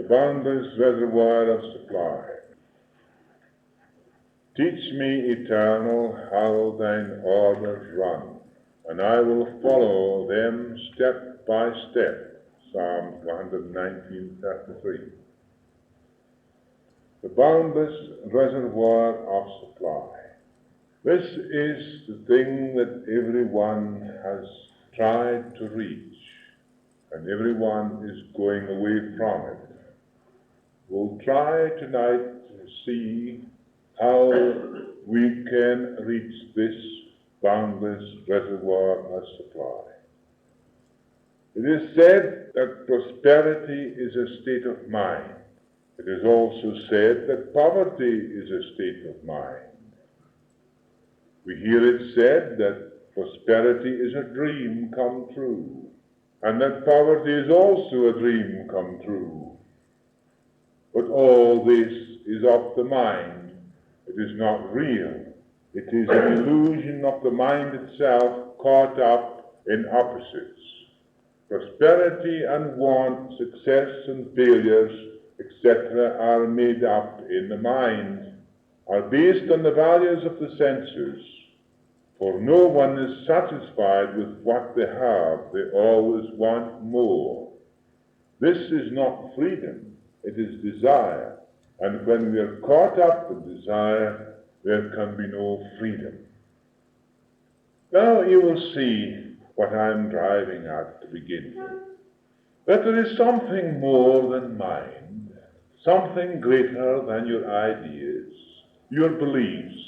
boundless reservoir of supply. Teach me, Eternal, how thine orders run, and I will follow them step by step. Psalm 119:33. The boundless reservoir of supply. This is the thing that everyone has tried to reach, and everyone is going away from it. We'll try tonight to see how we can reach this boundless reservoir of supply. It is said that prosperity is a state of mind. It is also said that poverty is a state of mind. We hear it said that prosperity is a dream come true, and that poverty is also a dream come true. But all this is of the mind. It is not real. It is an illusion of the mind itself caught up in opposites. Prosperity and want, success and failures, etc., are made up in the mind, are based on the values of the senses. For no one is satisfied with what they have. They always want more. This is not freedom. It is desire. And when we are caught up in desire, there can be no freedom. Now you will see what I'm driving at to begin with. That there is something more than mind, something greater than your ideas, your beliefs.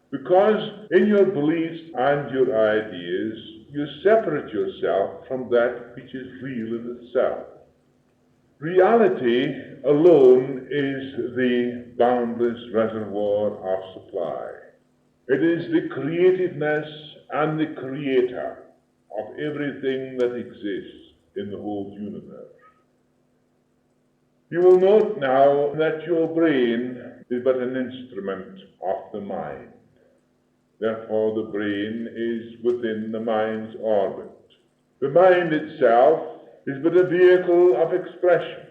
Because in your beliefs and your ideas, you separate yourself from that which is real in itself. Reality alone is the boundless reservoir of supply. It is the creativeness and the creator of everything that exists in the whole universe. You will note now that your brain is but an instrument of the mind. Therefore, the brain is within the mind's orbit. The mind itself is but a vehicle of expression,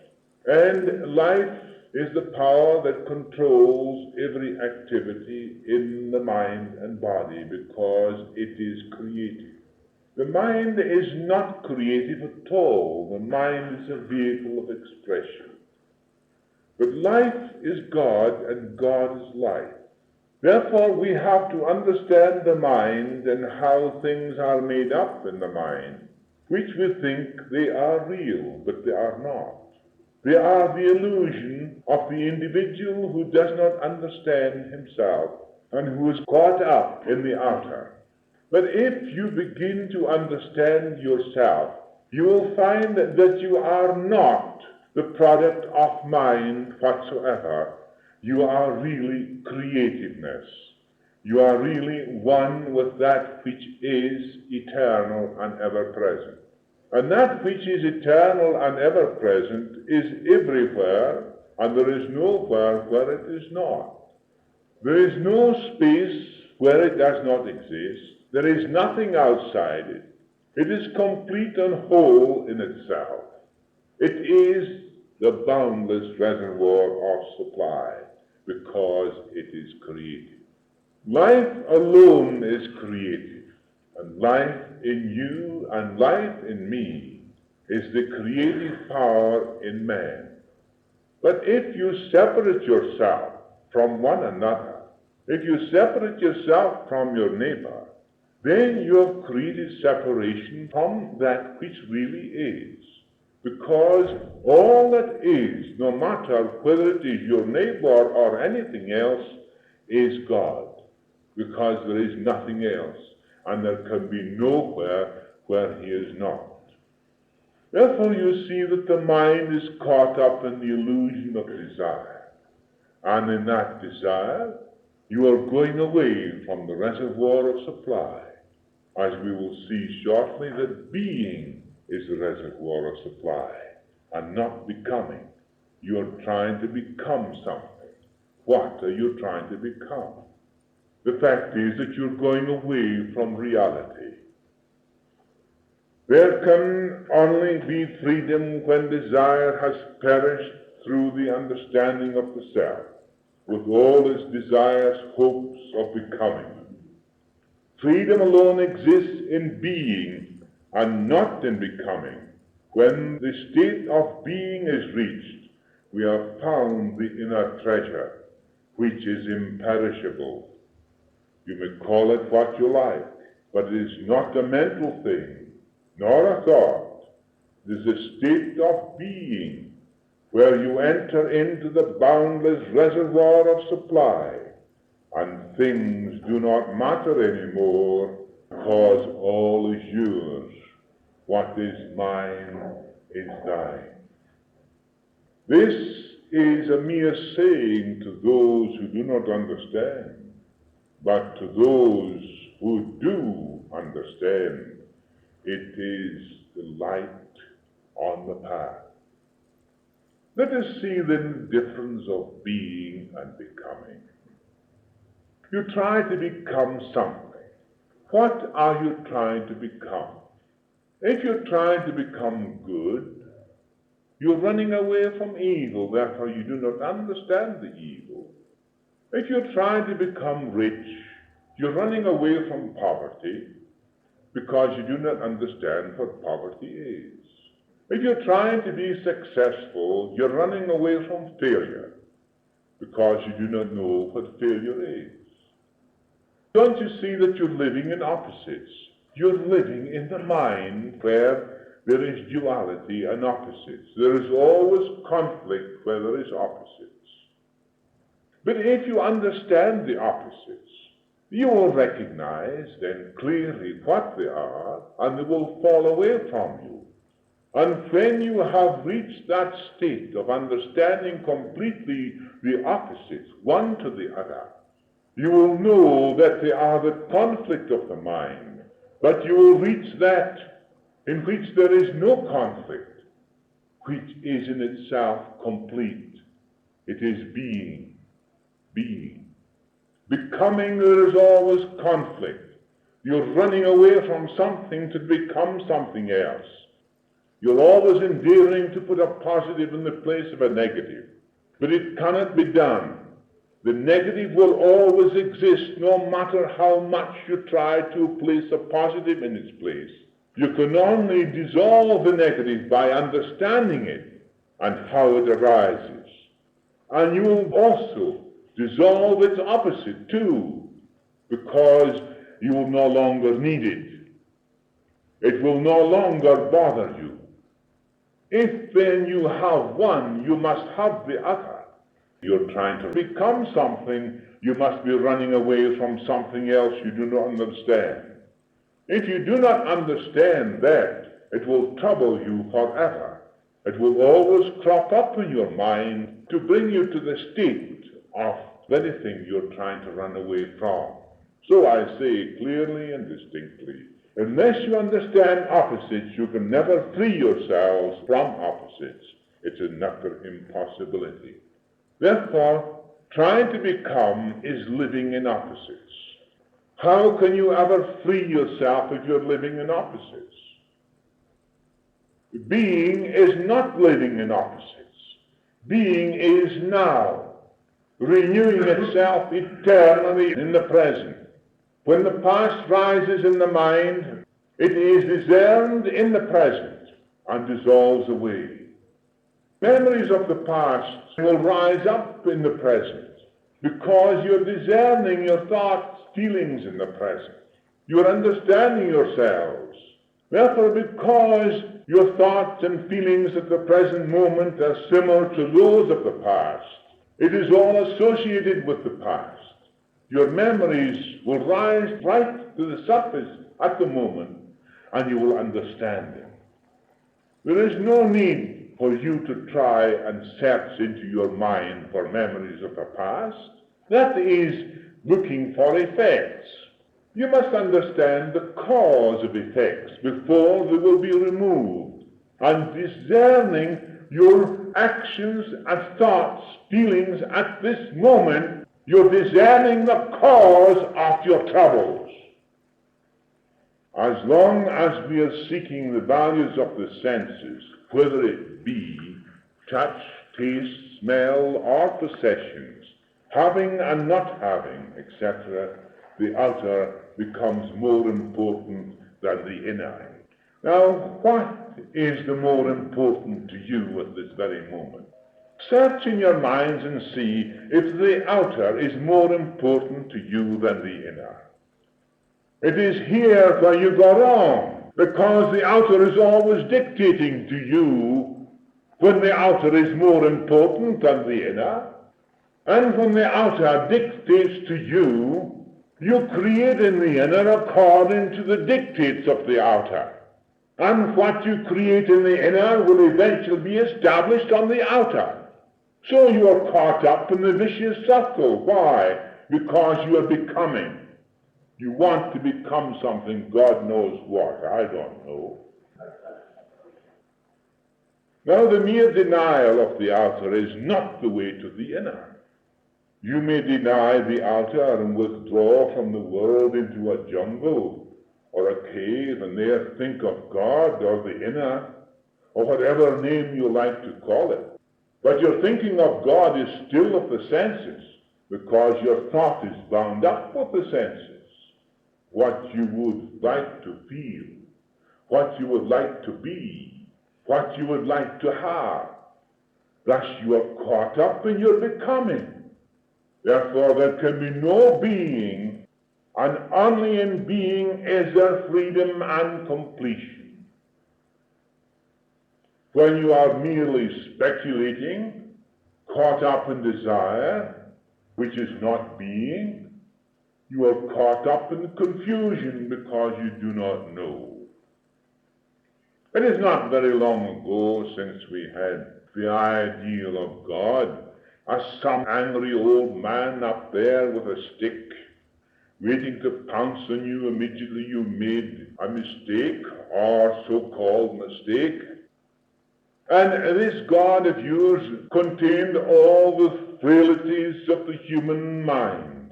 and life is the power that controls every activity in the mind and body because it is creative. The mind is not creative at all. The mind is a vehicle of expression. But life is God, and God is life. Therefore, we have to understand the mind and how things are made up in the mind, which we think they are real, but they are not. They are the illusion of the individual who does not understand himself and who is caught up in the outer. But if you begin to understand yourself, you will find that you are not the product of mind whatsoever. You are really creativeness. You are really one with that which is eternal and ever-present. And that which is eternal and ever-present is everywhere, and there is nowhere where it is not. There is no space where it does not exist. There is nothing outside it. It is complete and whole in itself. It is the boundless reservoir of supply because it is creative. Life alone is creative, and life in you and life in me is the creative power in man. But if you separate yourself from one another, if you separate yourself from your neighbor, then you have created separation from that which really is. Because all that is, no matter whether it is your neighbor or anything else, is God. Because there is nothing else, and there can be nowhere where he is not. Therefore you see that the mind is caught up in the illusion of desire. And in that desire, you are going away from the reservoir of supply. As we will see shortly, that being is the reservoir of supply, and not becoming. You are trying to become something. What are you trying to become? The fact is that you're going away from reality. There can only be freedom when desire has perished through the understanding of the self, with all its desires, hopes of becoming. Freedom alone exists in being and not in becoming. When the state of being is reached, we have found the inner treasure, which is imperishable. You may call it what you like, but it is not a mental thing, nor a thought. It is a state of being, where you enter into the boundless reservoir of supply, and things do not matter anymore, because all is yours. What is mine is thine. This is a mere saying to those who do not understand, but to those who do understand, it is the light on the path. Let us see the difference of being and becoming. You try to become something. What are you trying to become? If you're trying to become good, you're running away from evil, therefore you do not understand the evil. If you're trying to become rich, you're running away from poverty, because you do not understand what poverty is. If you're trying to be successful, you're running away from failure, because you do not know what failure is. Don't you see that you're living in opposites? You're living in the mind where there is duality and opposites. There is always conflict where there is opposites. But if you understand the opposites, you will recognize then clearly what they are, and they will fall away from you. And when you have reached that state of understanding completely the opposites, one to the other, you will know that they are the conflict of the mind, but you will reach that in which there is no conflict, which is in itself complete. It is being. Becoming, there is always conflict. You're running away from something to become something else. You're always endeavoring to put a positive in the place of a negative, but it cannot be done. The negative will always exist, no matter how much you try to place a positive in its place. You can only dissolve the negative by understanding it and how it arises. And you will also dissolve its opposite too, because you will no longer need it. It will no longer bother you. If then you have one, you must have the other. You're trying to become something, you must be running away from something else you do not understand. If you do not understand that, it will trouble you forever. It will always crop up in your mind to bring you to the state of anything you're trying to run away from. So I say clearly and distinctly, unless you understand opposites, you can never free yourselves from opposites. It's an utter impossibility. Therefore, trying to become is living in opposites. How can you ever free yourself if you're living in opposites? Being is not living in opposites. Being is now, renewing itself eternally in the present. When the past rises in the mind, it is discerned in the present and dissolves away. Memories of the past will rise up in the present because you're discerning your thoughts, feelings in the present. You're understanding yourselves. Therefore, because your thoughts and feelings at the present moment are similar to those of the past, it is all associated with the past. Your memories will rise right to the surface at the moment, and you will understand them. There is no need for you to try and search into your mind for memories of the past. That is looking for effects. You must understand the cause of effects before they will be removed, and discerning your actions and thoughts, feelings at this moment, you're discerning the cause of your troubles. As long as we are seeking the values of the senses, whether it be touch, taste, smell, or possessions, having and not having, etc., the outer becomes more important than the inner. Now, what is the more important to you at this very moment? Search in your minds and see if the outer is more important to you than the inner. It is here where you go wrong, because the outer is always dictating to you when the outer is more important than the inner. And when the outer dictates to you, you create in the inner according to the dictates of the outer. And what you create in the inner will eventually be established on the outer. So you are caught up in the vicious circle. Why? Because you are becoming. You want to become something, God knows what, I don't know. Now, the mere denial of the outer is not the way to the inner. You may deny the outer and withdraw from the world into a jungle or a cave and there think of God or the inner or whatever name you like to call it. But your thinking of God is still of the senses because your thought is bound up with the senses. What you would like to feel, what you would like to be, what you would like to have. Thus you are caught up in your becoming. Therefore there can be no being, and only in being is there freedom and completion. When you are merely speculating, caught up in desire, which is not being, you are caught up in confusion because you do not know. It is not very long ago since we had the ideal of God as some angry old man up there with a stick, waiting to pounce on you immediately you made a mistake or so-called mistake. And this God of yours contained all the frailties of the human mind.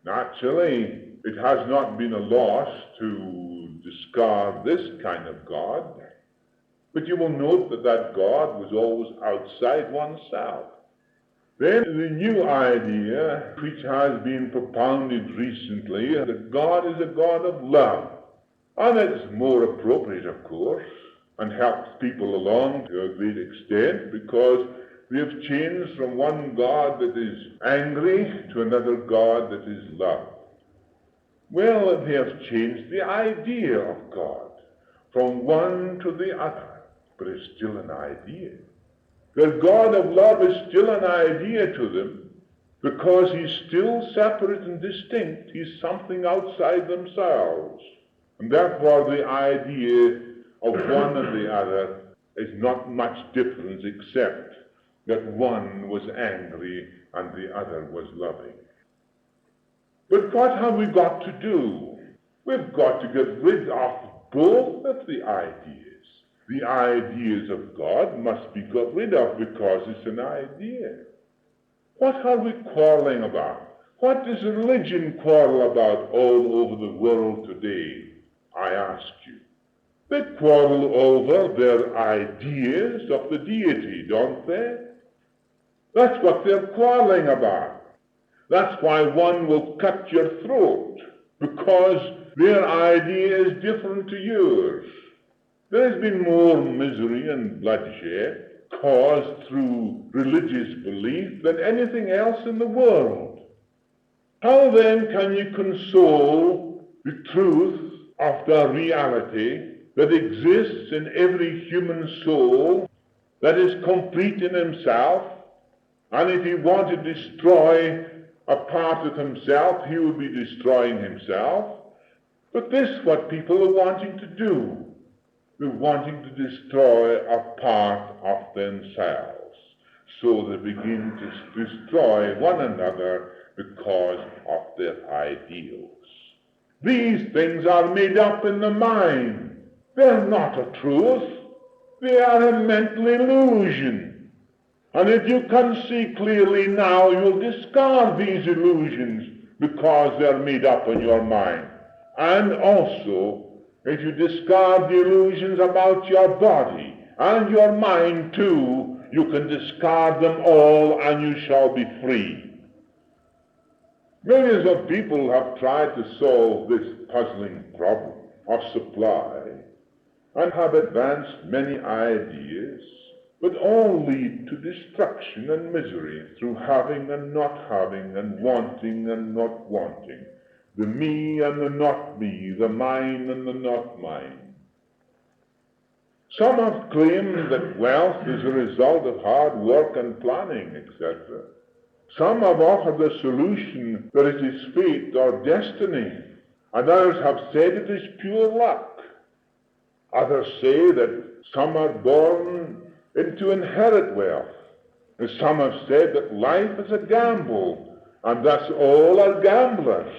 Naturally, it has not been a loss to discard this kind of God, but you will note that that God was always outside oneself. Then the new idea, which has been propounded recently, that God is a God of love, and it's more appropriate, of course, and helps people along to a great extent, because we have changed from one God that is angry to another God that is love. Well, they have changed the idea of God from one to the other, but it's still an idea. The God of love is still an idea to them because he's still separate and distinct. He's something outside themselves. And therefore the idea of one and the other is not much difference except that one was angry and the other was loving. But what have we got to do? We've got to get rid of both of the ideas. The ideas of God must be got rid of because it's an idea. What are we quarreling about? What does religion quarrel about all over the world today? I ask you. They quarrel over their ideas of the deity, don't they? That's what they're quarreling about. That's why one will cut your throat, because their idea is different to yours. There has been more misery and bloodshed caused through religious belief than anything else in the world. How then can you console the truth of the reality that exists in every human soul, that is complete in himself, and if he wanted to destroy a part of himself, he would be destroying himself? But this is what people are wanting to do. They're wanting to destroy a part of themselves. So they begin to destroy one another because of their ideals. These things are made up in the mind. They're not a truth. They are a mental illusion. And if you can see clearly now, you'll discard these illusions because they're made up in your mind. And also, if you discard the illusions about your body and your mind too, you can discard them all and you shall be free. Millions of people have tried to solve this puzzling problem of supply and have advanced many ideas, but all lead to destruction and misery through having and not having and wanting and not wanting, the me and the not me, the mine and the not mine. Some have claimed that wealth is a result of hard work and planning, etc. Some have offered the solution that it is fate or destiny, and others have said it is pure luck. Others say that some are born into inherit wealth, and some have said that life is a gamble, and thus all are gamblers.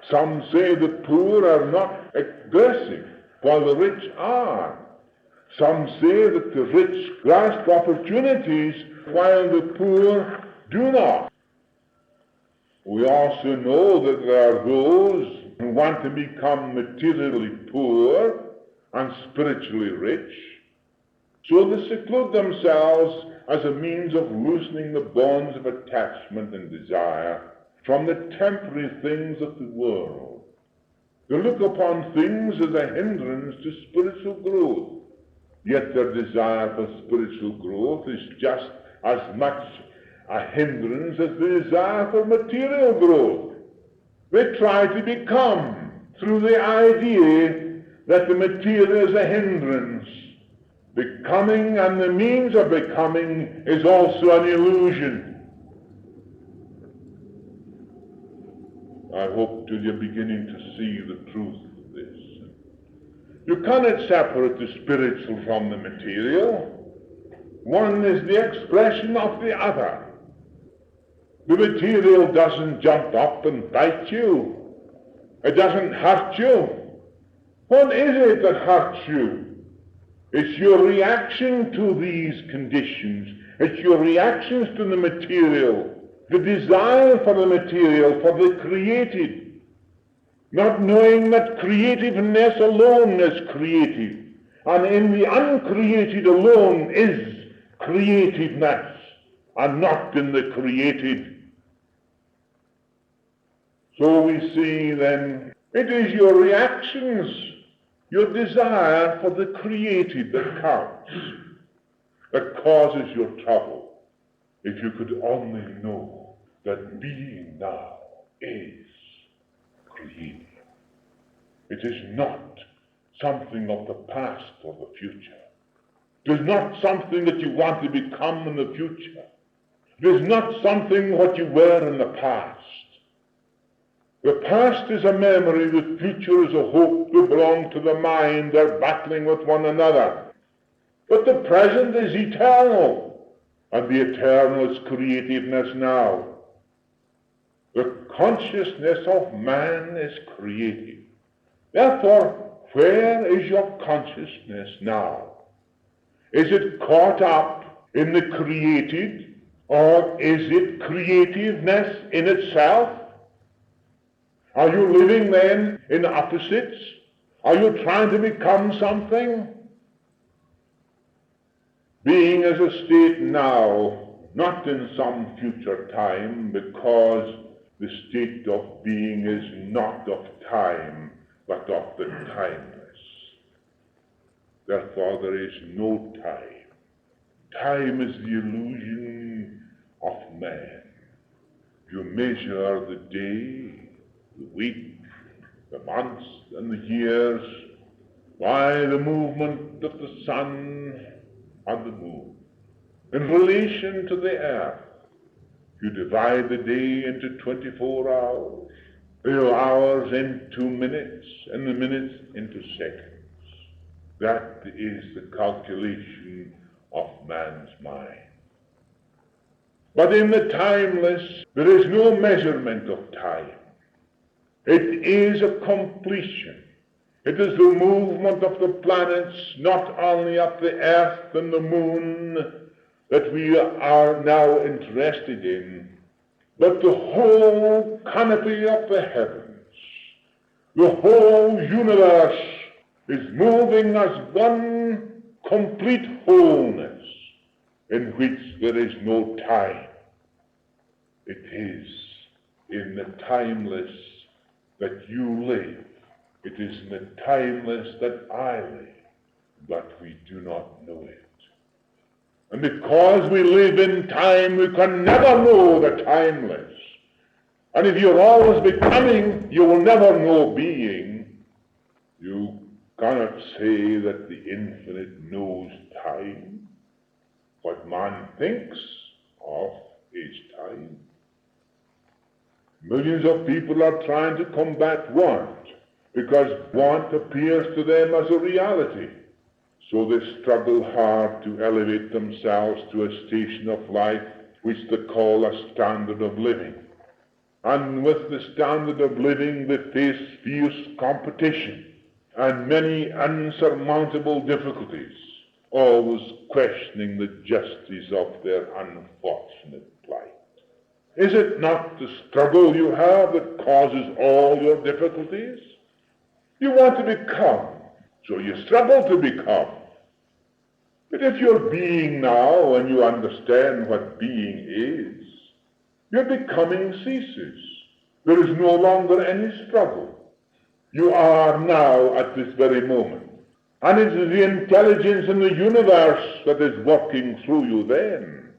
Some say the poor are not aggressive, while the rich are. Some say that the rich grasp opportunities, while the poor do not. We also know that there are those who want to become materially poor and spiritually rich, so they seclude themselves as a means of loosening the bonds of attachment and desire from the temporary things of the world. They look upon things as a hindrance to spiritual growth, yet their desire for spiritual growth is just as much a hindrance as the desire for material growth. They try to become, through the idea that the material is a hindrance. Becoming and the means of becoming is also an illusion. I hope that you're beginning to see the truth of this. You cannot separate the spiritual from the material. One is the expression of the other. The material doesn't jump up and bite you. It doesn't hurt you. What is it that hurts you? It's your reaction to these conditions. It's your reactions to the material. The desire for the material, for the created. Not knowing that creativeness alone is creative. And in the uncreated alone is creativeness, and not in the created. So we see then, it is your reactions, your desire for the created that counts, that causes your trouble. If you could only know that being now is creative. It is not something of the past or the future. It is not something that you want to become in the future. It is not something what you were in the past. The past is a memory, the future is a hope. They belong to the mind, they're battling with one another. But the present is eternal, and the eternal is creativeness now. The consciousness of man is creative. Therefore, where is your consciousness now? Is it caught up in the created, or is it creativeness in itself? Are you living then in opposites? Are you trying to become something? Being is a state now, not in some future time, because the state of being is not of time, but of the timeless. Therefore, there is no time. Time is the illusion of man. You measure the day, the week, the months, and the years by the movement of the sun and the moon. In relation to the earth, you divide the day into 24 hours, the hours into minutes, and the minutes into seconds. That is the calculation of man's mind. But in the timeless, there is no measurement of time. It is a completion. It is the movement of the planets, not only of the earth and the moon, that we are now interested in, but the whole canopy of the heavens, the whole universe is moving as one complete wholeness in which there is no time. It is in the timeless that you live. It is in the timeless that I live, but we do not know it. And because we live in time, we can never know the timeless. And if you're always becoming, you will never know being. You cannot say that the infinite knows time. What man thinks of is time. Millions of people are trying to combat want, because want appears to them as a reality. So they struggle hard to elevate themselves to a station of life which they call a standard of living. And with the standard of living they face fierce competition and many unsurmountable difficulties, always questioning the justice of their unfortunate plight. Is it not the struggle you have that causes all your difficulties? You want to become, so you struggle to become. But if you're being now and you understand what being is, your becoming ceases. There is no longer any struggle. You are now at this very moment. And it is the intelligence in the universe that is working through you then.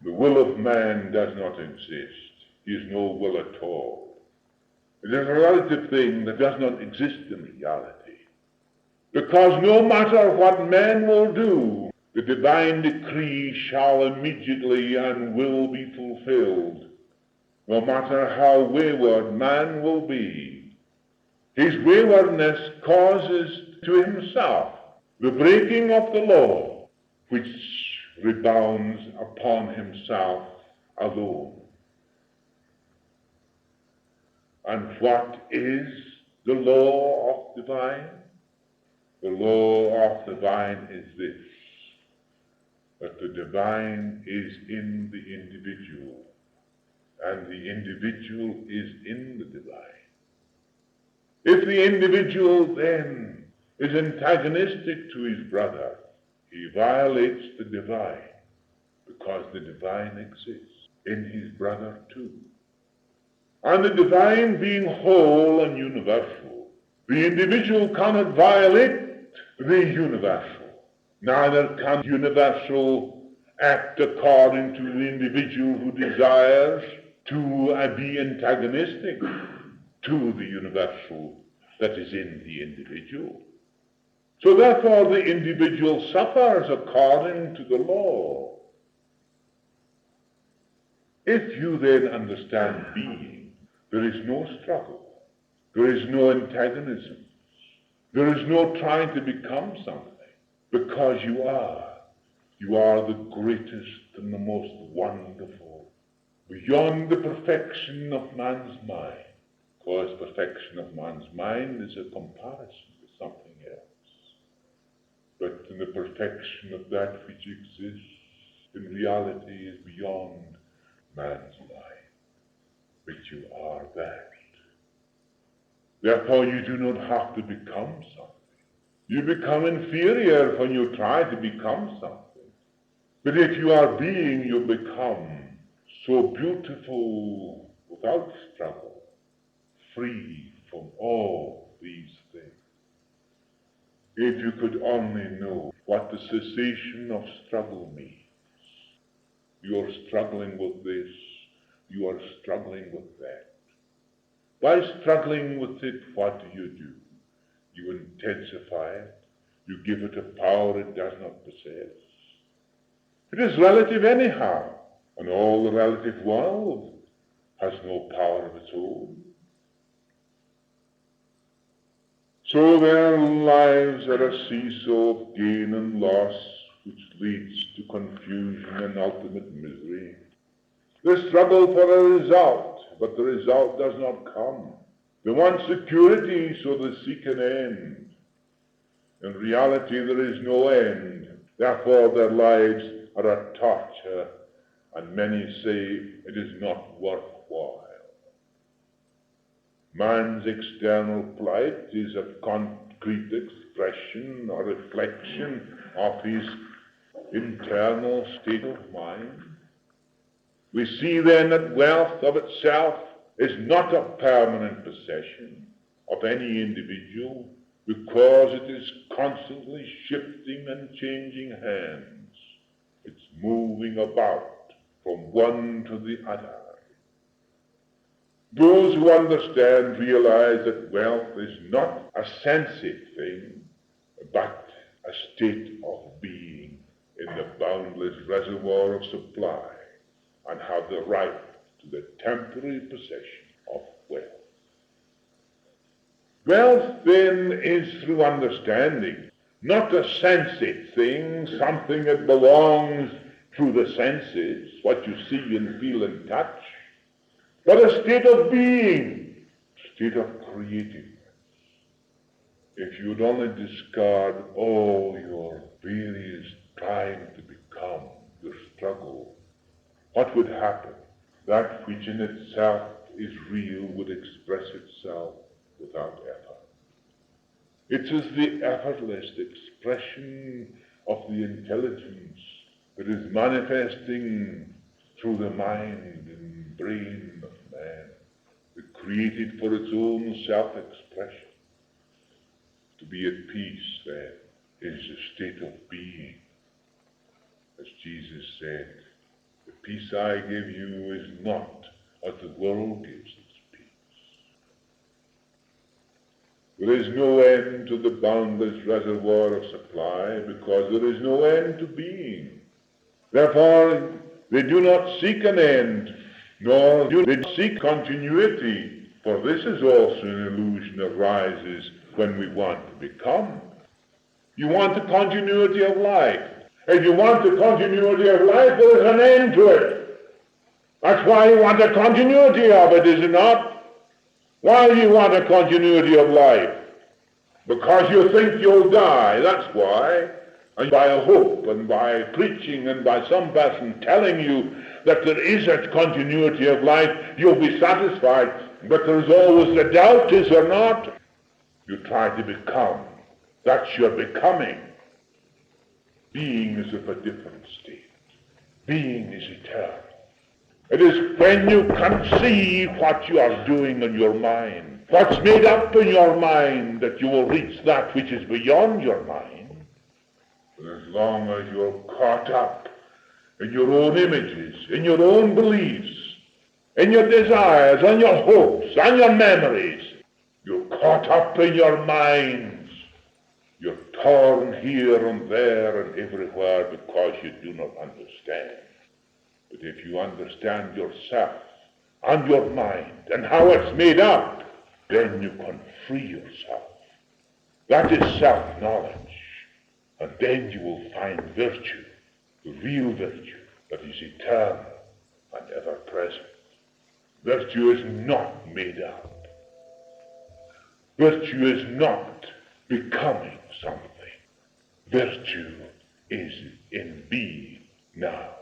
The will of man does not exist. He has no will at all. It is a relative thing that does not exist in reality. Because no matter what man will do, the divine decree shall immediately and will be fulfilled. No matter how wayward man will be, his waywardness causes to himself the breaking of the law, which rebounds upon himself alone. And what is the law of divine? The law of divine is this, that the divine is in the individual, and the individual is in the divine. If the individual then is antagonistic to his brother, he violates the divine, because the divine exists in his brother too. And the divine being whole and universal, the individual cannot violate the universal. Neither can universal act according to the individual who desires to be antagonistic to the universal that is in the individual. So therefore the individual suffers according to the law. If you then understand being, there is no struggle, there is no antagonism, there is no trying to become something, because you are the greatest and the most wonderful, beyond the perfection of man's mind, because perfection of man's mind is a comparison with something else. But in the perfection of that which exists in reality is beyond man's mind, but you are that. Therefore you do not have to become something. You become inferior when you try to become something. But if you are being, you become so beautiful without struggle, free from all these things. If you could only know what the cessation of struggle means. You are struggling with this, you are struggling with that. By struggling with it, what do? You intensify it, you give it a power it does not possess. It is relative anyhow, and all the relative world has no power of its own. So their lives are a seesaw of gain and loss, which leads to confusion and ultimate misery. They struggle for a result, but the result does not come. They want security, so they seek an end. In reality, there is no end. Therefore, their lives are a torture, and many say it is not worthwhile. Man's external plight is a concrete expression or reflection of his internal state of mind. We see then that wealth of itself is not a permanent possession of any individual, because it is constantly shifting and changing hands. It's moving about from one to the other. Those who understand realize that wealth is not a sensate thing, but a state of being in the boundless reservoir of supply, and have the right to the temporary possession of wealth. Wealth, then, is through understanding, not a sensate thing, something that belongs through the senses, what you see and feel and touch, but a state of being, a state of creativeness. If you'd only discard all your various trying to become, your struggle, what would happen? That which in itself is real would express itself without effort. It is the effortless expression of the intelligence that is manifesting through the mind and brain of man, created for its own self-expression. To be at peace, then, is a state of being. As Jesus said, the peace I give you is not as the world gives its peace. There is no end to the boundless reservoir of supply, because there is no end to being. Therefore, they do not seek an end, nor do they seek continuity, for this is also an illusion that arises when we want to become. You want the continuity of life. If you want the continuity of life, there is an end to it. That's why you want a continuity of it, is it not? Why do you want a continuity of life? Because you think you'll die, that's why. And by a hope, and by preaching, and by some person telling you that there is a continuity of life, you'll be satisfied. But there's always the doubt, is there not? You try to become. That's your becoming. Being is of a different state. Being is eternal. It is when you conceive what you are doing in your mind, what's made up in your mind, that you will reach that which is beyond your mind. But as long as you're caught up in your own images, in your own beliefs, in your desires, and your hopes, and your memories, you're caught up in your minds. You're torn here and there and everywhere because you do not understand. But if you understand yourself and your mind and how it's made up, then you can free yourself. That is self-knowledge. And then you will find virtue, the real virtue that is eternal and ever-present. Virtue is not made up. Virtue is not becoming something. Virtue is in being now.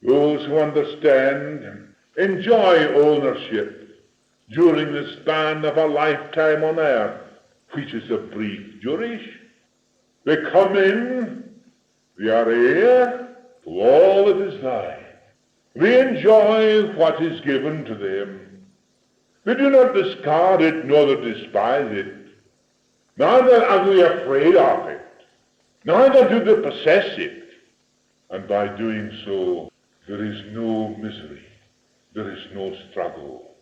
Those who understand enjoy ownership during the span of a lifetime on earth, which is a brief duration. They come in, they are heir to all that is thine. They enjoy what is given to them. They do not discard it, nor they despise it. Neither are they afraid of it. Neither do they possess it. And by doing so, there is no misery. There is no struggle.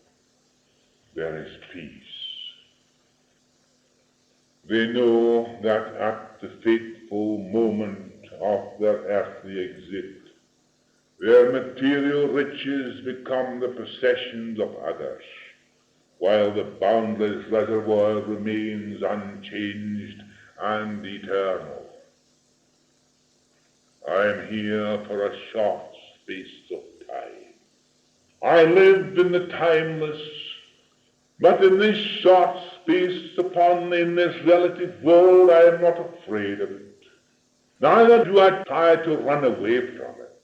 There is peace. They know that at the fateful moment of their earthly exit, their material riches become the possessions of others, while the boundless reservoir remains unchanged and eternal. I am here for a short space of time. I lived in the timeless, but in this short space in this relative world, I am not afraid of it. Neither do I try to run away from it.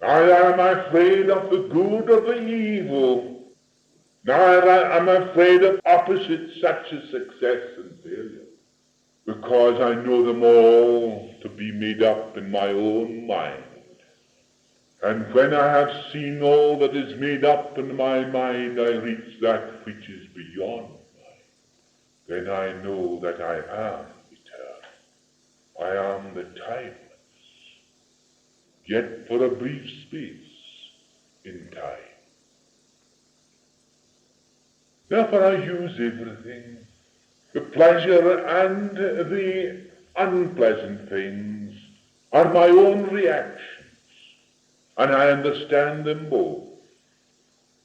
Neither am I afraid of the good or the evil. Now I'm afraid of opposites such as success and failure, because I know them all to be made up in my own mind. And when I have seen all that is made up in my mind, I reach that which is beyond mine. Then I know that I am eternal. I am the timeless, yet for a brief space in time. Therefore I use everything, the pleasure and the unpleasant things are my own reactions, and I understand them both.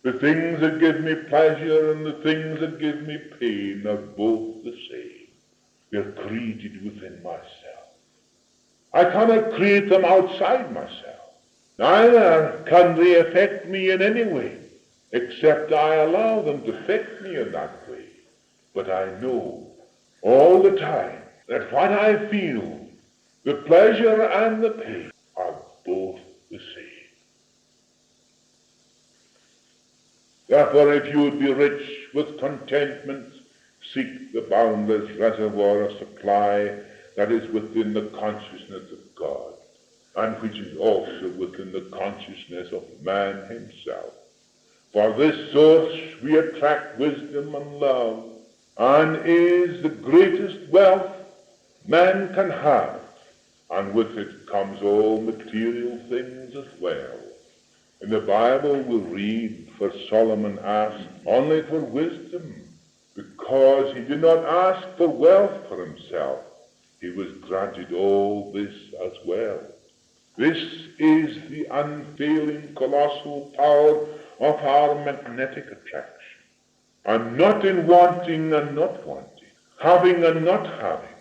The things that give me pleasure and the things that give me pain are both the same. They're created within myself. I cannot create them outside myself. Neither can they affect me in any way, except I allow them to affect me in that way. But I know all the time that what I feel, the pleasure and the pain, are both the same. Therefore, if you would be rich with contentment, seek the boundless reservoir of supply that is within the consciousness of God, and which is also within the consciousness of man himself. For this source we attract wisdom and love, and is the greatest wealth man can have, and with it comes all material things as well. In the Bible we read, for Solomon asked only for wisdom, because he did not ask for wealth for himself. He was granted all this as well. This is the unfailing colossal power of our magnetic attraction, and not in wanting and not wanting, having and not having,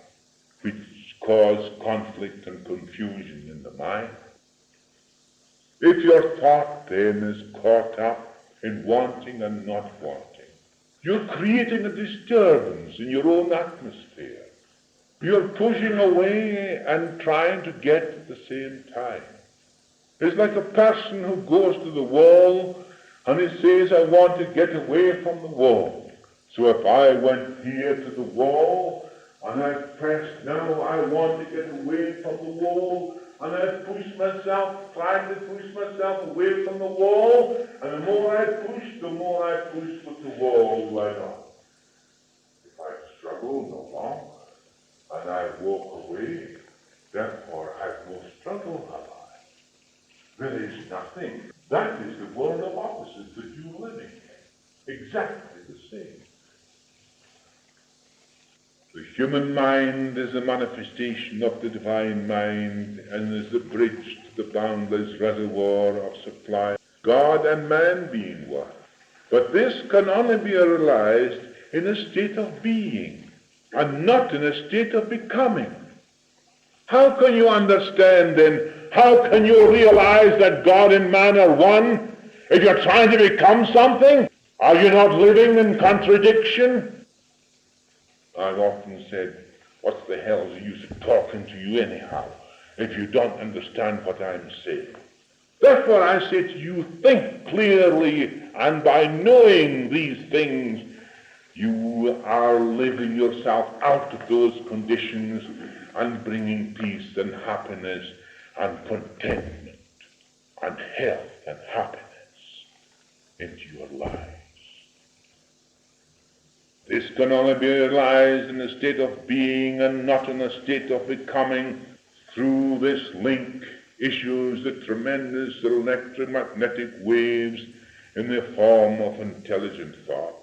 which cause conflict and confusion in the mind. If your thought then is caught up in wanting and not wanting, you're creating a disturbance in your own atmosphere. You're pushing away and trying to get at the same time. It's like a person who goes to the wall and he says, I want to get away from the wall. So if I went here to the wall and I pressed, now I want to get away from the wall, and I push myself, trying to push myself away from the wall, and the more I push with the wall right on. If I struggle no longer, and I walk away, therefore I have no struggle, have I? There is nothing. That is the world of opposites that you're living in. Exactly the same. The human mind is a manifestation of the divine mind and is the bridge to the boundless reservoir of supply, God and man being one. But this can only be realized in a state of being and not in a state of becoming. How can you understand then, how can you realize that God and man are one if you're trying to become something? Are you not living in contradiction? I've often said, what's the hell's the use of talking to you anyhow if you don't understand what I'm saying? Therefore I say to you, think clearly, and by knowing these things, you are living yourself out of those conditions and bringing peace and happiness and contentment and health and happiness into your lives. This can only be realized in a state of being and not in a state of becoming. Through this link issues the tremendous electromagnetic waves in the form of intelligent thought.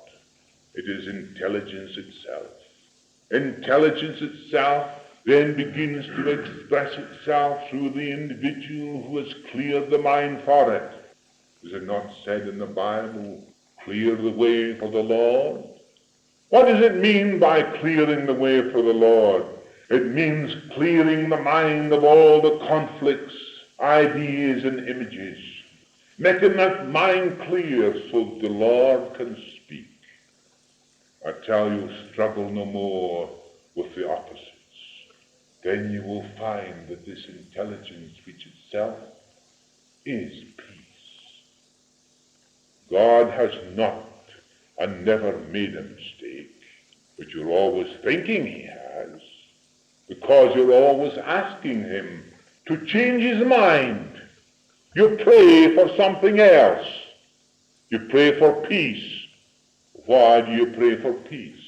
It is intelligence itself. Intelligence itself then begins to express itself through the individual who has cleared the mind for it. Is it not said in the Bible, clear the way for the Lord? What does it mean by clearing the way for the Lord? It means clearing the mind of all the conflicts, ideas, and images, making that mind clear so that the Lord can speak. I tell you, struggle no more with the opposites. Then you will find that this intelligence which itself is peace. God has not and never made a mistake, but you're always thinking he has, because you're always asking him to change his mind. You pray for something else. You pray for peace. Why do you pray for peace?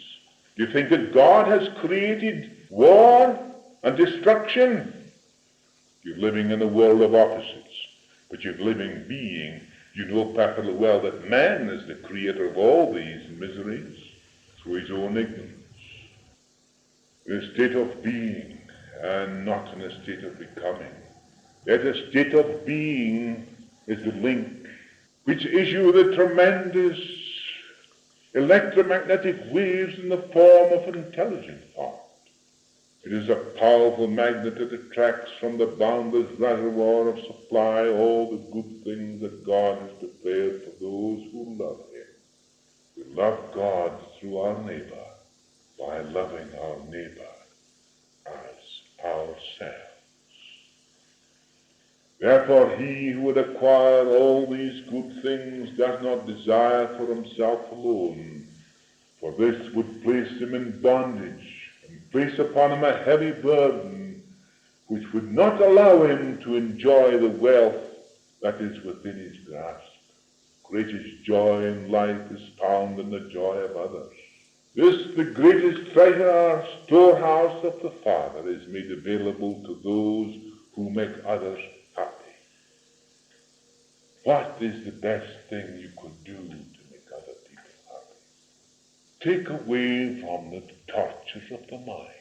Do you think that God has created war and destruction? You're living in a world of opposites, but you're living being. You know perfectly well that man is the creator of all these miseries through his own ignorance. In a state of being and not in a state of becoming. Yet a state of being is the link which issue the tremendous electromagnetic waves in the form of intelligent thought. It is a powerful magnet that attracts from the boundless reservoir of supply all the good things that God has prepared for those who love him. We love God through our neighbor by loving our neighbor as ourselves. Therefore, he who would acquire all these good things does not desire for himself alone, for this would place him in bondage and place upon him a heavy burden which would not allow him to enjoy the wealth that is within his grasp. Greatest joy in life is found in the joy of others. This, the greatest treasure, storehouse of the Father, is made available to those who make others happy. What is the best thing you could do to make other people happy? Take away from them the tortures of the mind.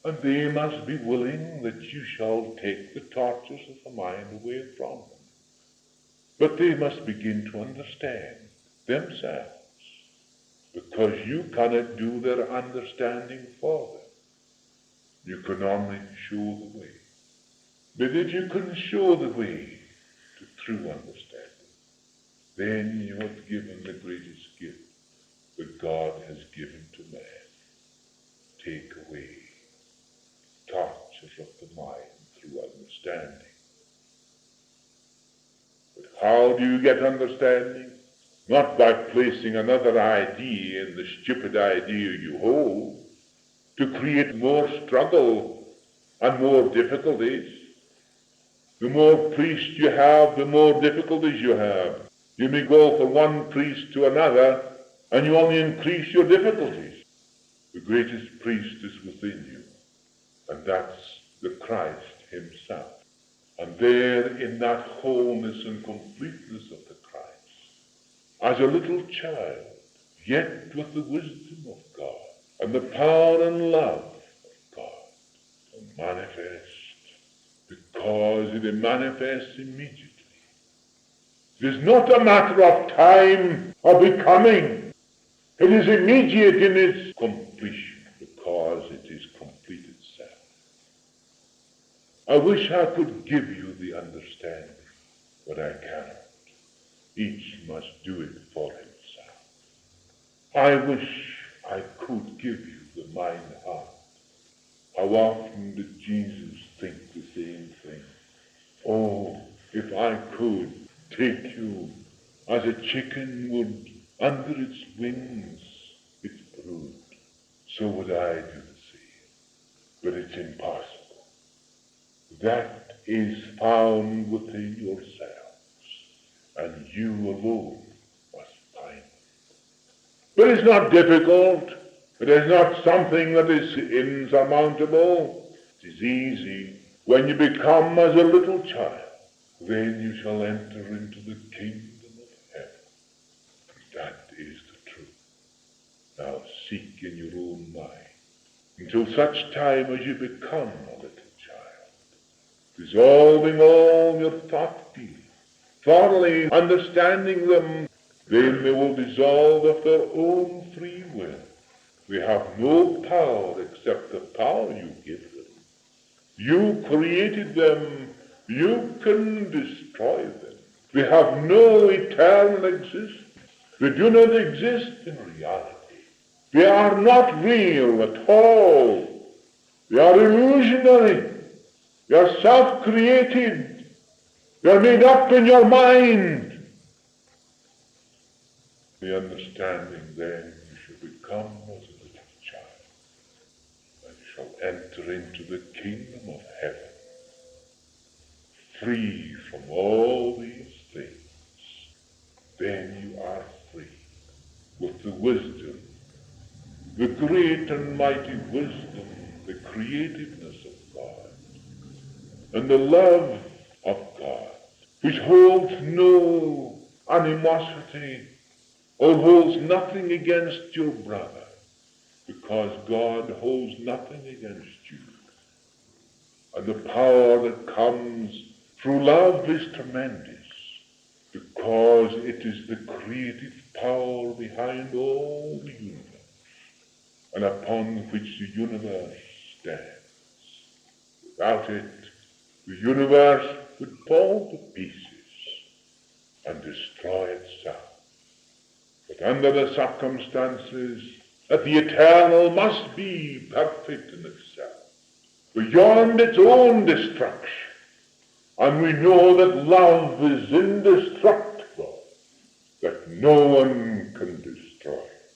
And they must be willing that you shall take the tortures of the mind away from them. But they must begin to understand themselves, because you cannot do their understanding for them. You can only show the way. But if you can show the way to true understanding, then you have given the greatest gift that God has given to man. Take away tortures of the mind through understanding. But how do you get understanding? Not by placing another idea in the stupid idea you hold to create more struggle and more difficulties. The more priests you have, the more difficulties you have. You may go from one priest to another, and you only increase your difficulties. The greatest priest is within you, and that's the Christ himself. And there, in that wholeness and completeness of the Christ, as a little child, yet with the wisdom of God, and the power and love of God, to manifest, because it manifests immediately. It is not a matter of time or becoming. It is immediate in its completion, because it is complete itself. I wish I could give you the understanding, but I cannot. Each must do it for himself. I wish I could give you the mind heart. How often did Jesus think the same thing? Oh, if I could take you as a chicken would under its wings, its brood, so would I do the same. But it's impossible. That is found within yourselves, and you alone must find it. But it's not difficult. It is not something that is insurmountable. It is easy. When you become as a little child, then you shall enter into the kingdom of heaven. That is the truth. Now seek in your own mind, until such time as you become a little child, dissolving all your thought feelings, thoroughly understanding them, then they will dissolve of their own free will. They have no power except the power you give them. You created them. You can destroy them. They have no eternal existence. They do not exist in reality. They are not real at all. They are illusionary. They are self-created. They are made up in your mind. The understanding then you shall become as a little child, and you shall enter into the kingdom of heaven, free from all these things. Then you are free with the wisdom, the great and mighty wisdom, the creativeness of God, and the love of God, which holds no animosity or holds nothing against your brother, because God holds nothing against you. And the power that comes through love is tremendous, because it is the creative power behind all the universe, and upon which the universe stands. Without it, the universe would fall to pieces and destroy itself. But under the circumstances that the eternal must be perfect in itself, beyond its own destruction, and we know that love is indestructible, that no one can destroy it.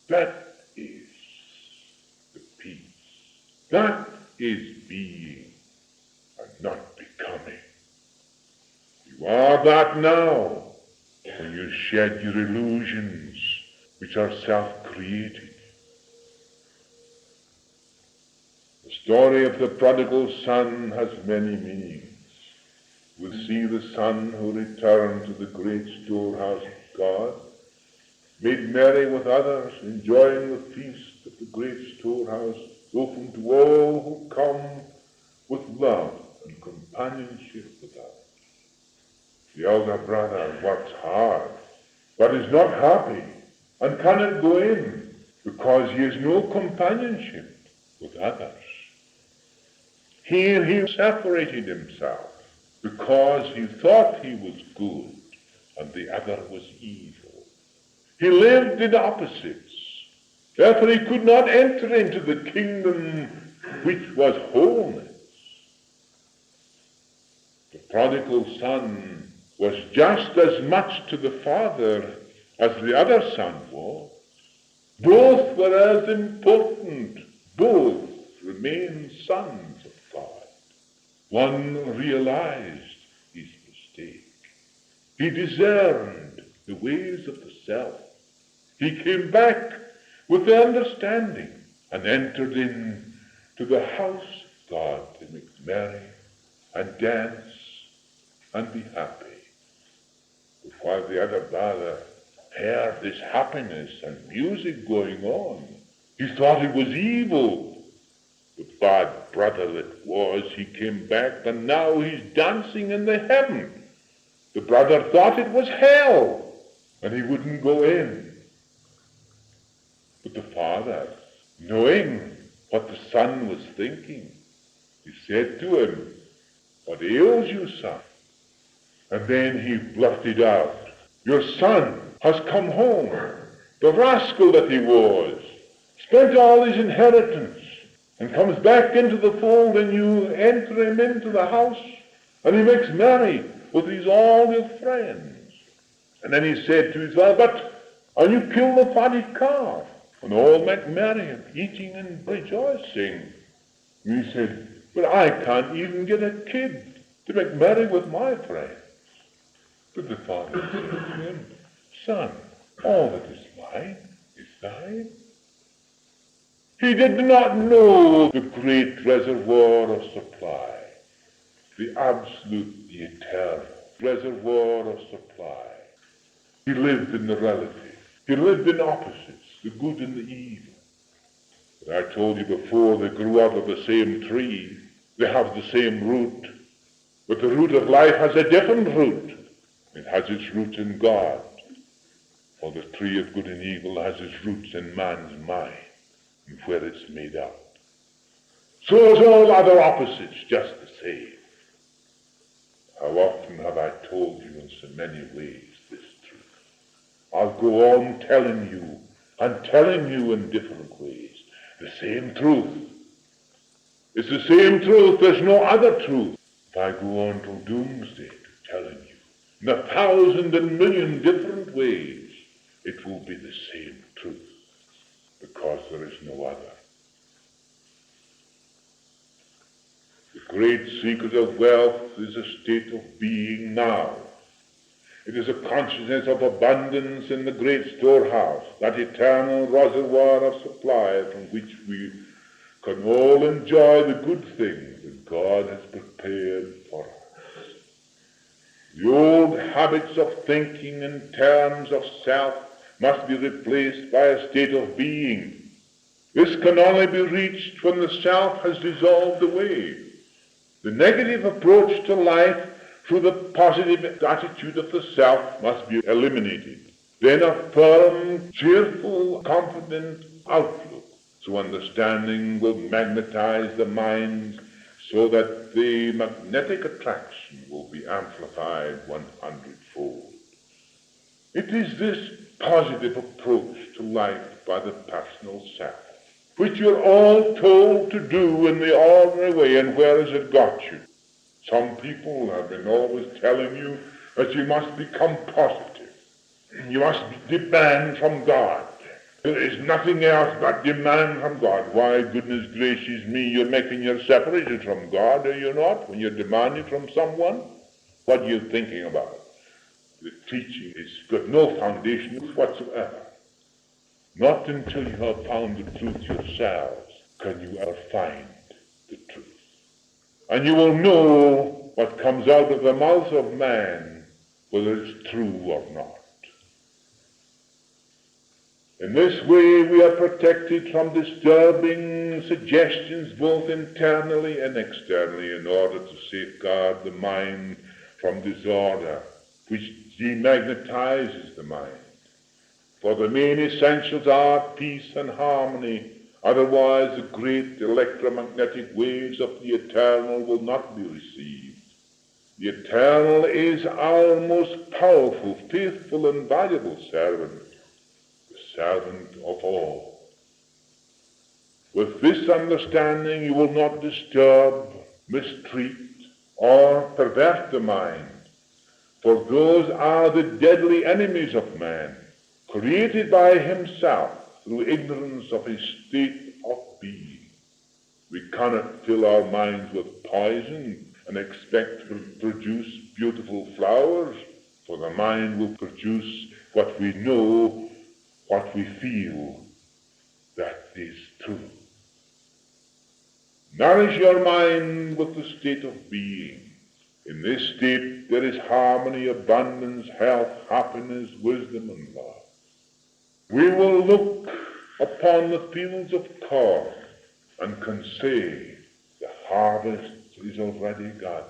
That is the peace. That is being and not becoming. You are that now when you shed your illusions which are self-created. The story of the prodigal son has many meanings. We see the son who returned to the great storehouse of God, made merry with others, enjoying the feast of the great storehouse, open to all who come with love and companionship with us. The elder brother works hard, but is not happy, and cannot go in, because he has no companionship with others. Here he separated himself, because he thought he was good, and the other was evil. He lived in opposites. Therefore he could not enter into the kingdom which was wholeness. The prodigal son was just as much to the father as the other son was. Both were as important. Both remained sons of God. One realized his mistake. He discerned the ways of the self. He came back with the understanding and entered in to the house of God to make merry and dance and be happy. But while the other brother heard this happiness and music going on, he thought it was evil. The bad brother that was, he came back, and now he's dancing in the heaven. The brother thought it was hell, and he wouldn't go in. But the father, knowing what the son was thinking, he said to him, "What ails you, son?" And then he blurted out, "Your son has come home, the rascal that he was, spent all his inheritance, and comes back into the fold, and you enter him into the house, and he makes merry with all your friends." And then he said to his father, "And you kill the fatted calf, and all make merry, and eating and rejoicing." And he said, "But I can't even get a kid to make merry with my friends." But the father said to him, "Son, all that is mine is thine." He did not know the great reservoir of supply, the absolute, the eternal reservoir of supply. He lived in the relative. He lived in opposites, the good and the evil. But I told you before, they grew out of the same tree. They have the same root. But the root of life has a different root. It has its root in God. For the tree of good and evil has its roots in man's mind, and where it's made up. So is all other opposites just the same. How often have I told you in so many ways this truth? I'll go on telling you and telling you in different ways the same truth. It's the same truth. There's no other truth. If I go on till doomsday telling you in 1,000 and million different ways, it will be the same truth, because there is no other. The great secret of wealth is a state of being now. It is a consciousness of abundance in the great storehouse, that eternal reservoir of supply from which we can all enjoy the good things that God has prepared for us. The old habits of thinking in terms of self must be replaced by a state of being. This can only be reached when the self has dissolved away. The negative approach to life through the positive attitude of the self must be eliminated. Then a firm, cheerful, confident outlook. So understanding will magnetize the mind so that the magnetic attraction will be amplified 100-fold. It is this positive approach to life by the personal self, which you're all told to do in the ordinary way, and where has it got you? Some people have been always telling you that you must become positive. You must demand from God. There is nothing else but demand from God. Why, goodness gracious me, you're making yourself separated from God, are you not, when you're demanding from someone? What are you thinking about? The teaching has got no foundation whatsoever. Not until you have found the truth yourselves can you ever find the truth. And you will know what comes out of the mouth of man, whether it's true or not. In this way we are protected from disturbing suggestions both internally and externally in order to safeguard the mind from disorder, which demagnetizes the mind. For the main essentials are peace and harmony. Otherwise, the great electromagnetic waves of the eternal will not be received. The eternal is our most powerful, faithful, and valuable servant, the servant of all. With this understanding, you will not disturb, mistreat, or pervert the mind, for those are the deadly enemies of man, created by himself through ignorance of his state of being. We cannot fill our minds with poison and expect to produce beautiful flowers, for the mind will produce what we know, what we feel, that is true. Nourish your mind with the state of being. In this state there is harmony, abundance, health, happiness, wisdom, and love. We will look upon the fields of corn and can say the harvest is already gathered.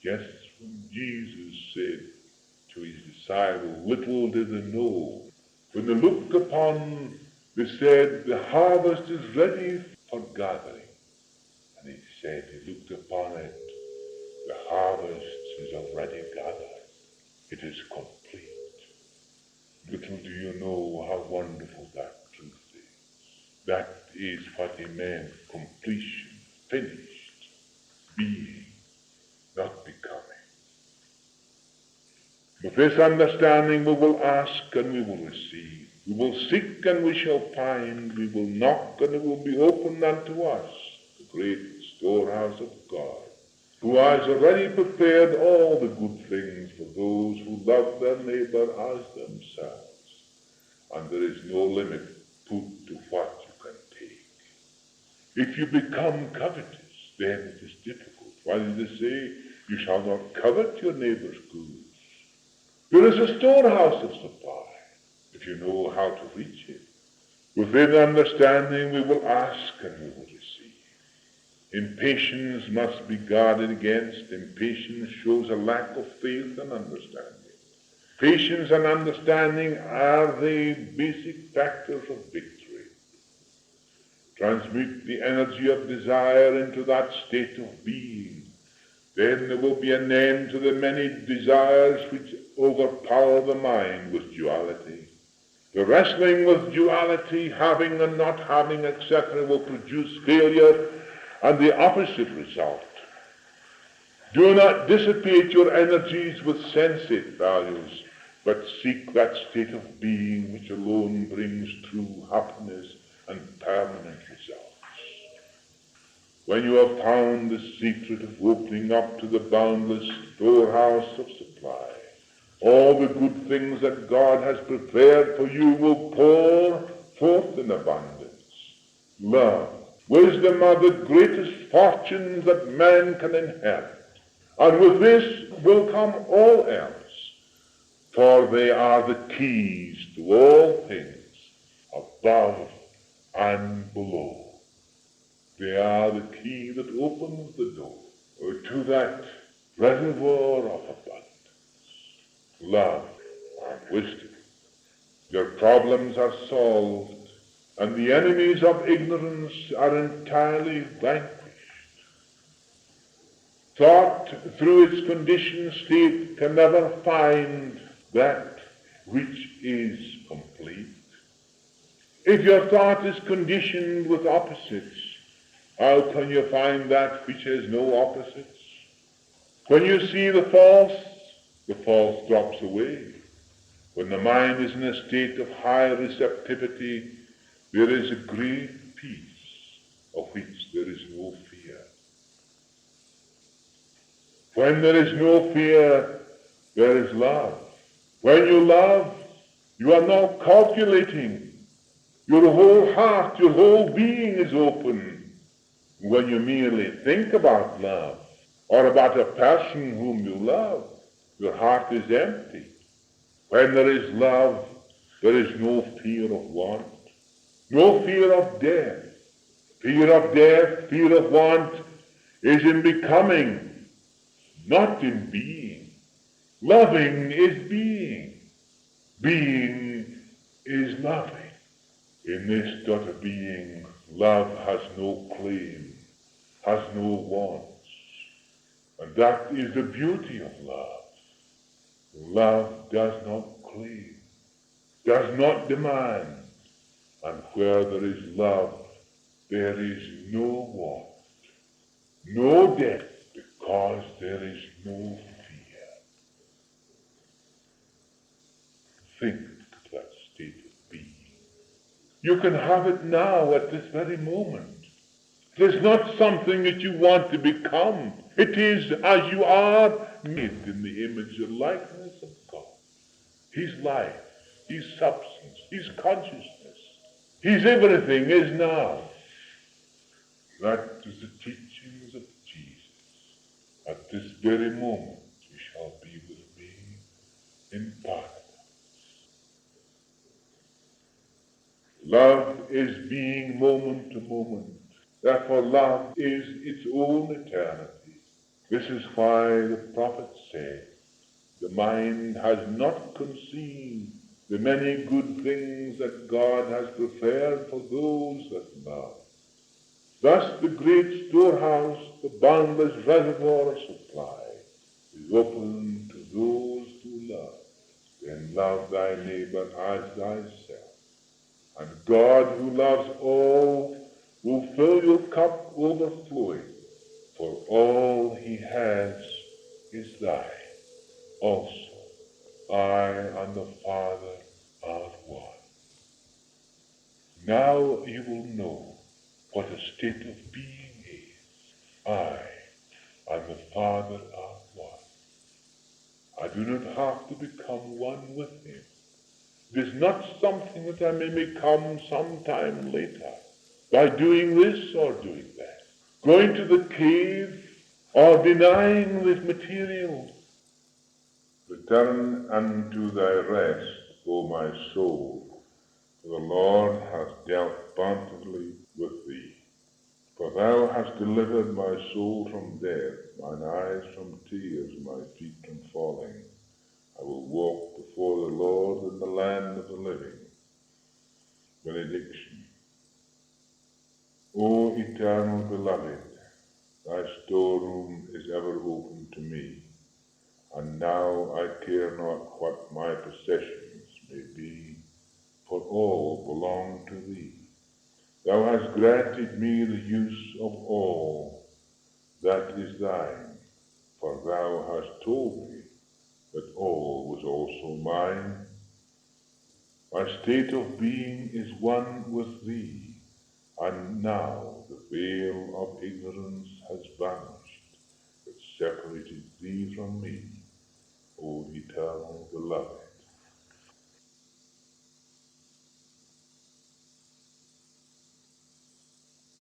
Just when Jesus said to his disciples, little did they know, when they looked upon, they said, the harvest is ready for gathering. And he said, he looked upon it, the harvest is already gathered. It is complete. Little do you know how wonderful that truth is. That is what he meant, completion, finished, being, not becoming. With this understanding we will ask and we will receive. We will seek and we shall find. We will knock and it will be opened unto us, the great storehouse of God, who has already prepared all the good things for those who love their neighbor as themselves. And there is no limit put to what you can take. If you become covetous, then it is difficult. Why did they say, you shall not covet your neighbor's goods? There is a storehouse of supply, if you know how to reach it. Within understanding we will ask and we will receive. Impatience must be guarded against. Impatience shows a lack of faith and understanding. Patience and understanding are the basic factors of victory. Transmute the energy of desire into that state of being. Then there will be an end to the many desires which overpower the mind with duality. The wrestling with duality, having and not having, etc., will produce failure and the opposite result. Do not dissipate your energies with sensate values. but seek that state of being which alone brings true happiness and permanent results. When you have found the secret of opening up to the boundless storehouse of supply, all the good things that God has prepared for you will pour forth in abundance. Love, wisdom are the greatest fortunes that man can inherit, and with this will come all else, for they are the keys to all things above and below. They are the key that opens the door to that reservoir of abundance, love and wisdom. Your problems are solved, and the enemies of ignorance are entirely vanquished. Thought, through its conditioned state, can never find that which is complete. If your thought is conditioned with opposites, how can you find that which has no opposites? When you see the false drops away. When the mind is in a state of high receptivity, there is a great peace of which there is no fear. When there is no fear, there is love. When you love, you are not calculating. Your whole heart, your whole being is open. When you merely think about love, or about a person whom you love, your heart is empty. When there is love, there is no fear of want, no fear of death. Fear of death, fear of want is in becoming, not in being. Loving is being. Being is loving. In this sort of being, love has no claim, has no wants. And that is the beauty of love. Love does not claim, does not demand, and where there is love, there is no want, no death, because there is no fear. Think of that state of being. You can have it now at this very moment. It is not something that you want to become. It is as you are, made in the image and likeness of God. His life, his substance, his consciousness, his everything is now. That is the teachings of Jesus. At this very moment you shall be with me in paradise. Love is being moment to moment. Therefore love is its own eternity. This is why the prophet said, the mind has not conceived the many good things that God has prepared for those that love. Thus the great storehouse, the boundless reservoir of supply, is open to those who love. Then love thy neighbor as thyself. And God, who loves all, will fill your cup overflowing, for all he has is thine. Also, I and the Father are one. Now you will know what a state of being is. I and the Father are one. I do not have to become one with him. It is not something that I may become sometime later, by doing this or doing that, going to the cave or denying this material. Return unto thy rest, O my soul, for the Lord hath dealt bountifully with thee. For thou hast delivered my soul from death, mine eyes from tears, my feet from falling. I will walk before the Lord in the land of the living. Benediction. O eternal beloved, thy storeroom is ever open to me, and now I care not what my possessions may be, for all belong to thee. Thou hast granted me the use of all that is thine, for thou hast told me, but all was also mine. My state of being is one with thee, and now the veil of ignorance has vanished, which separated thee from me, O eternal beloved.